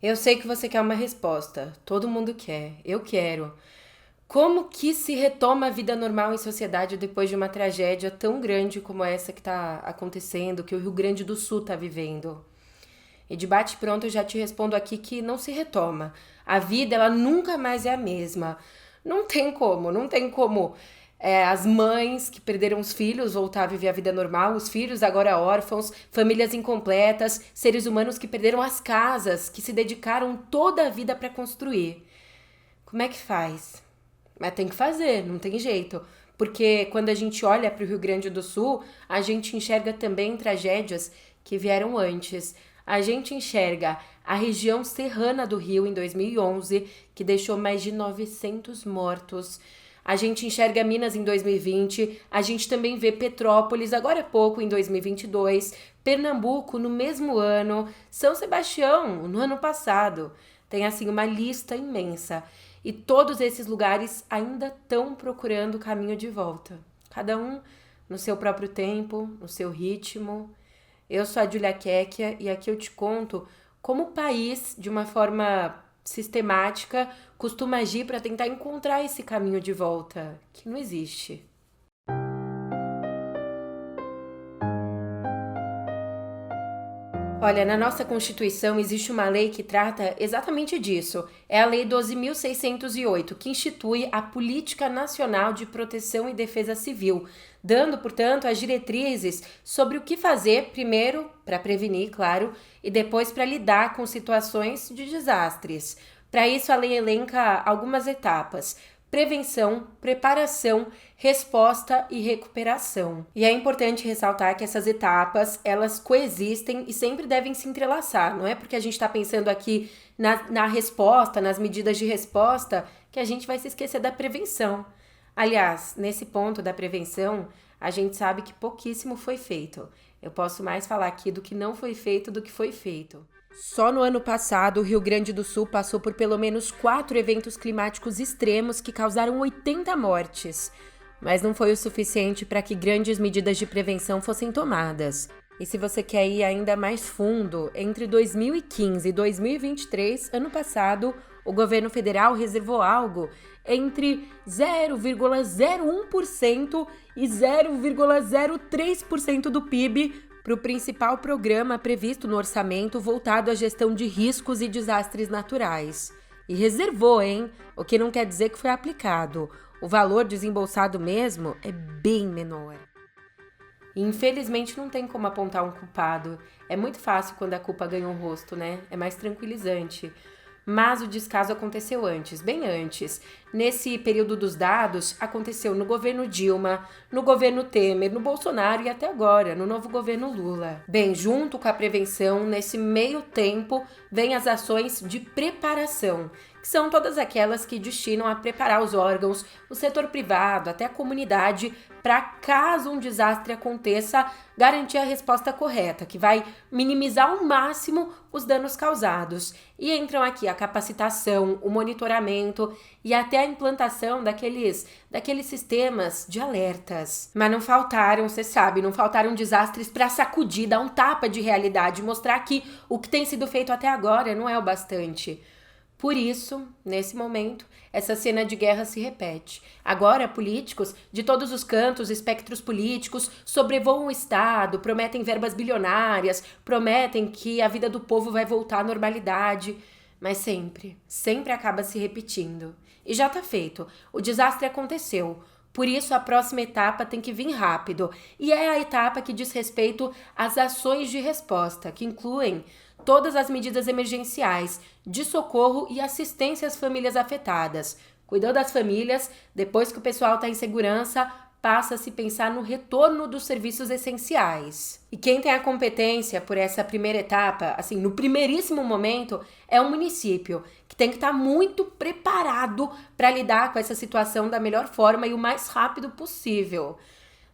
Eu sei que você quer uma resposta. Todo mundo quer. Eu quero. Como que se retoma a vida normal em sociedade depois de uma tragédia tão grande como essa que está acontecendo, que o Rio Grande do Sul está vivendo? E de bate pronto eu já te respondo aqui que não se retoma. A vida, ela nunca mais é a mesma. Não tem como as mães que perderam os filhos voltar a viver a vida normal, os filhos agora órfãos, famílias incompletas, seres humanos que perderam as casas, que se dedicaram toda a vida para construir. Como é que faz? Mas tem que fazer, não tem jeito. Porque quando a gente olha para o Rio Grande do Sul, a gente enxerga também tragédias que vieram antes. A gente enxerga a região serrana do Rio em 2011, que deixou mais de 900 mortos. A gente enxerga Minas em 2020, a gente também vê Petrópolis agora há pouco em 2022, Pernambuco no mesmo ano, São Sebastião no ano passado. Tem assim uma lista imensa. E todos esses lugares ainda estão procurando o caminho de volta. Cada um no seu próprio tempo, no seu ritmo. Eu sou a Julia Kekia e aqui eu te conto como o país, de uma forma sistemática, costuma agir para tentar encontrar esse caminho de volta, que não existe. Olha, na nossa Constituição existe uma lei que trata exatamente disso. É a Lei 12.608, que institui a Política Nacional de Proteção e Defesa Civil, dando, portanto, as diretrizes sobre o que fazer, primeiro, para prevenir, claro, e depois para lidar com situações de desastres. Para isso, a lei elenca algumas etapas: prevenção, preparação, resposta e recuperação. E é importante ressaltar que essas etapas, elas coexistem e sempre devem se entrelaçar. Não é porque a gente está pensando aqui na resposta, nas medidas de resposta, que a gente vai se esquecer da prevenção. Aliás, nesse ponto da prevenção, a gente sabe que pouquíssimo foi feito. Eu posso mais falar aqui do que não foi feito do que foi feito. Só no ano passado, o Rio Grande do Sul passou por pelo menos 4 eventos climáticos extremos que causaram 80 mortes. Mas não foi o suficiente para que grandes medidas de prevenção fossem tomadas. E se você quer ir ainda mais fundo, entre 2015 e 2023, ano passado, o governo federal reservou algo entre 0,01% e 0,03% do PIB para o principal programa previsto no orçamento voltado à gestão de riscos e desastres naturais. E reservou, hein? O que não quer dizer que foi aplicado. O valor desembolsado mesmo é bem menor. E infelizmente não tem como apontar um culpado. É muito fácil quando a culpa ganha um rosto, né? É mais tranquilizante. Mas o descaso aconteceu antes, bem antes. Nesse período dos dados, aconteceu no governo Dilma, no governo Temer, no Bolsonaro e até agora, no novo governo Lula. Bem, junto com a prevenção, nesse meio tempo, vem as ações de preparação, que são todas aquelas que destinam a preparar os órgãos, o setor privado, até a comunidade, para caso um desastre aconteça, garantir a resposta correta, que vai minimizar ao máximo os danos causados. E entram aqui a capacitação, o monitoramento e até a implantação daqueles sistemas de alertas. Mas não faltaram, você sabe, não faltaram desastres para sacudir, dar um tapa de realidade, mostrar que o que tem sido feito até agora não é o bastante. Por isso, nesse momento, essa cena de guerra se repete. Agora, políticos de todos os cantos, espectros políticos, sobrevoam o Estado, prometem verbas bilionárias, prometem que a vida do povo vai voltar à normalidade. Mas sempre acaba se repetindo. E já tá feito. O desastre aconteceu. Por isso, a próxima etapa tem que vir rápido. E é a etapa que diz respeito às ações de resposta, que incluem todas as medidas emergenciais de socorro e assistência às famílias afetadas. Cuidou das famílias, depois que o pessoal está em segurança, passa a se pensar no retorno dos serviços essenciais. E quem tem a competência por essa primeira etapa, assim, no primeiríssimo momento, é o município, que tem que estar muito preparado para lidar com essa situação da melhor forma e o mais rápido possível.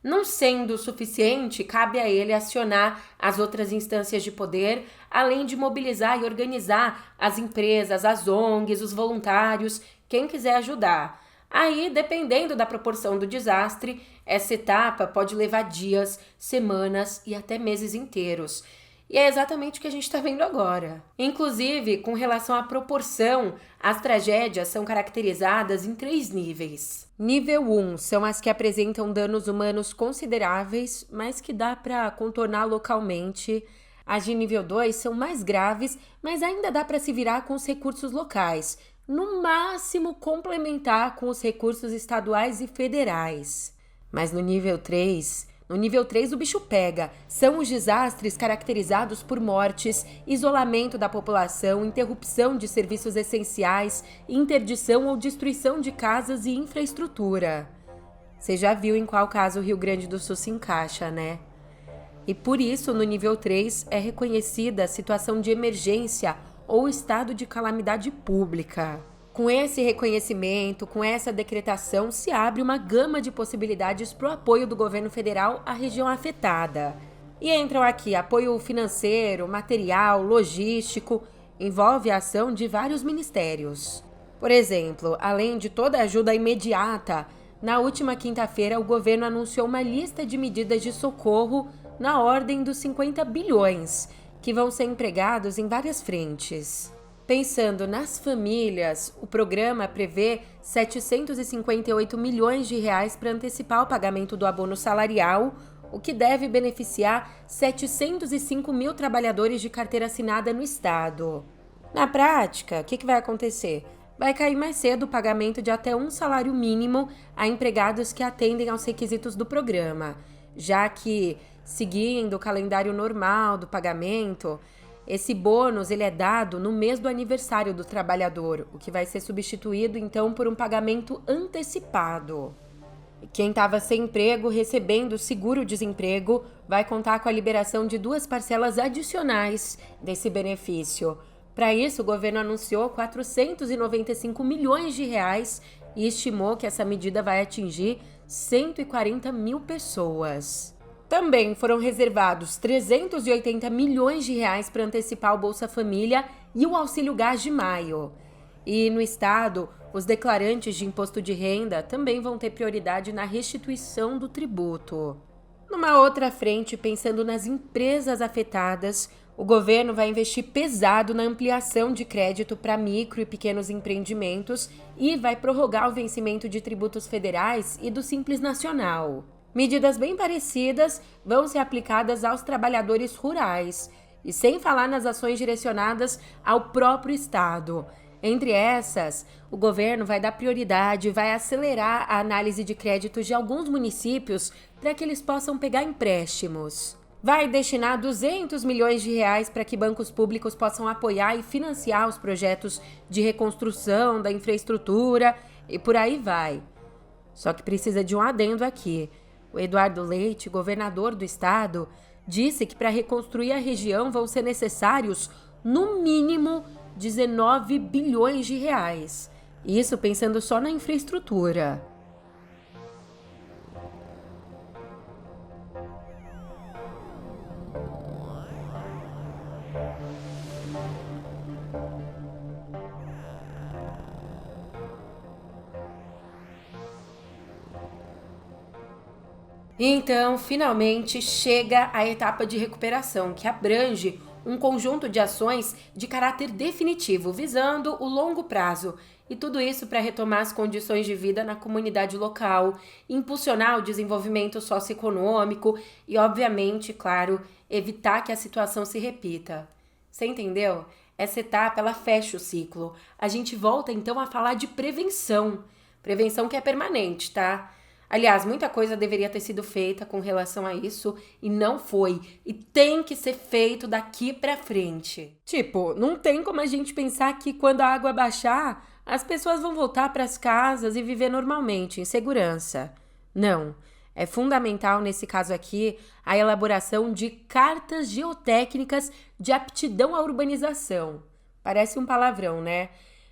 Não sendo o suficiente, cabe a ele acionar as outras instâncias de poder, além de mobilizar e organizar as empresas, as ONGs, os voluntários, quem quiser ajudar. Aí, dependendo da proporção do desastre, essa etapa pode levar dias, semanas e até meses inteiros. E é exatamente o que a gente está vendo agora. Inclusive, com relação à proporção, as tragédias são caracterizadas em 3 níveis. Nível 1 são as que apresentam danos humanos consideráveis, mas que dá para contornar localmente. As de nível 2 são mais graves, mas ainda dá para se virar com os recursos locais. No máximo, complementar com os recursos estaduais e federais. Mas no nível 3 o bicho pega. São os desastres caracterizados por mortes, isolamento da população, interrupção de serviços essenciais, interdição ou destruição de casas e infraestrutura. Você já viu em qual caso o Rio Grande do Sul se encaixa, né? E por isso, no nível 3, é reconhecida a situação de emergência ou estado de calamidade pública. Com esse reconhecimento, com essa decretação, se abre uma gama de possibilidades para o apoio do governo federal à região afetada. E entram aqui apoio financeiro, material, logístico, envolve a ação de vários ministérios. Por exemplo, além de toda a ajuda imediata, na última quinta-feira o governo anunciou uma lista de medidas de socorro na ordem dos 50 bilhões, que vão ser empregados em várias frentes. Pensando nas famílias, o programa prevê 758 milhões de reais para antecipar o pagamento do abono salarial, o que deve beneficiar 705 mil trabalhadores de carteira assinada no estado. Na prática, o que vai acontecer? Vai cair mais cedo o pagamento de até um salário mínimo a empregados que atendem aos requisitos do programa, já que, seguindo o calendário normal do pagamento, esse bônus ele é dado no mês do aniversário do trabalhador, o que vai ser substituído então por um pagamento antecipado. Quem estava sem emprego recebendo seguro-desemprego vai contar com a liberação de 2 parcelas adicionais desse benefício. Para isso, o governo anunciou 495 milhões de reais e estimou que essa medida vai atingir 140 mil pessoas. Também foram reservados 380 milhões de reais para antecipar o Bolsa Família e o Auxílio Gás de maio. E no estado, os declarantes de imposto de renda também vão ter prioridade na restituição do tributo. Numa outra frente, pensando nas empresas afetadas, o governo vai investir pesado na ampliação de crédito para micro e pequenos empreendimentos e vai prorrogar o vencimento de tributos federais e do Simples Nacional. Medidas bem parecidas vão ser aplicadas aos trabalhadores rurais, e sem falar nas ações direcionadas ao próprio estado. Entre essas, o governo vai dar prioridade e vai acelerar a análise de créditos de alguns municípios para que eles possam pegar empréstimos. Vai destinar 200 milhões de reais para que bancos públicos possam apoiar e financiar os projetos de reconstrução da infraestrutura e por aí vai. Só que precisa de um adendo aqui. O Eduardo Leite, governador do estado, disse que para reconstruir a região vão ser necessários, no mínimo, 19 bilhões de reais. Isso pensando só na infraestrutura. Então, finalmente, chega a etapa de recuperação, que abrange um conjunto de ações de caráter definitivo, visando o longo prazo. E tudo isso para retomar as condições de vida na comunidade local, impulsionar o desenvolvimento socioeconômico e, obviamente, claro, evitar que a situação se repita. Você entendeu? Essa etapa, ela fecha o ciclo. A gente volta, então, a falar de prevenção. Prevenção que é permanente, tá? Aliás, muita coisa deveria ter sido feita com relação a isso e não foi. E tem que ser feito daqui pra frente. Tipo, não tem como a gente pensar que quando a água baixar, as pessoas vão voltar pras casas e viver normalmente, em segurança. Não. É fundamental, nesse caso aqui, a elaboração de cartas geotécnicas de aptidão à urbanização. Parece um palavrão, né?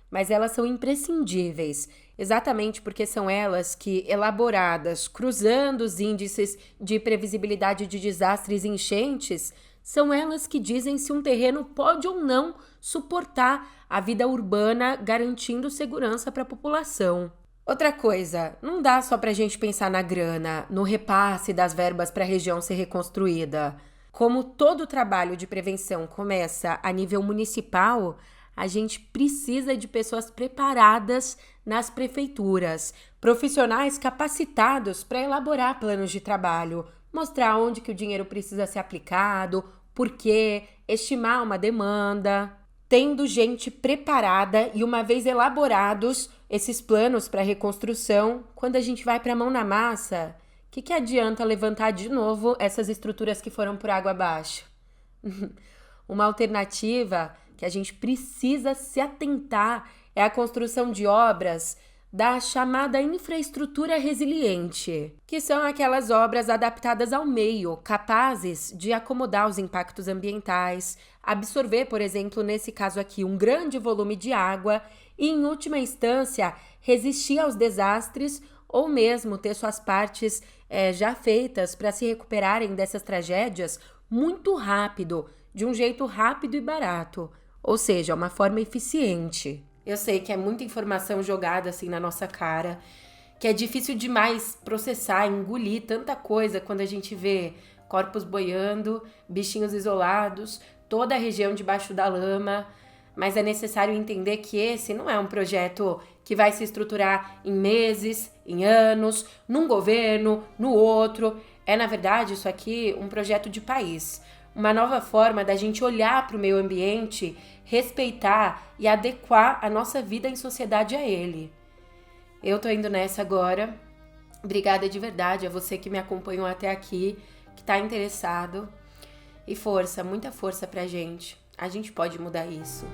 Mas elas são imprescindíveis, exatamente porque são elas que, elaboradas cruzando os índices de previsibilidade de desastres e enchentes, são elas que dizem se um terreno pode ou não suportar a vida urbana, garantindo segurança para a população. Outra coisa, não dá só para a gente pensar na grana, no repasse das verbas para a região ser reconstruída. Como todo trabalho de prevenção começa a nível municipal, a gente precisa de pessoas preparadas nas prefeituras, profissionais capacitados para elaborar planos de trabalho, mostrar onde que o dinheiro precisa ser aplicado, por quê, estimar uma demanda. Tendo gente preparada e uma vez elaborados esses planos para reconstrução, quando a gente vai para a mão na massa, o que adianta levantar de novo essas estruturas que foram por água abaixo? Uma alternativa que a gente precisa se atentar é a construção de obras da chamada infraestrutura resiliente, que são aquelas obras adaptadas ao meio, capazes de acomodar os impactos ambientais, absorver, por exemplo, nesse caso aqui, um grande volume de água e, em última instância, resistir aos desastres ou mesmo ter suas partes já feitas para se recuperarem dessas tragédias muito rápido, de um jeito rápido e barato, ou seja, uma forma eficiente. Eu sei que é muita informação jogada assim na nossa cara, que é difícil demais processar, engolir tanta coisa quando a gente vê corpos boiando, bichinhos isolados, toda a região debaixo da lama, mas é necessário entender que esse não é um projeto que vai se estruturar em meses, em anos, num governo, no outro. É, na verdade, isso aqui um projeto de país. Uma nova forma da gente olhar para o meio ambiente, respeitar e adequar a nossa vida em sociedade a ele. Eu tô indo nessa agora. Obrigada de verdade a você que me acompanhou até aqui, que tá interessado. E força, muita força pra gente. A gente pode mudar isso.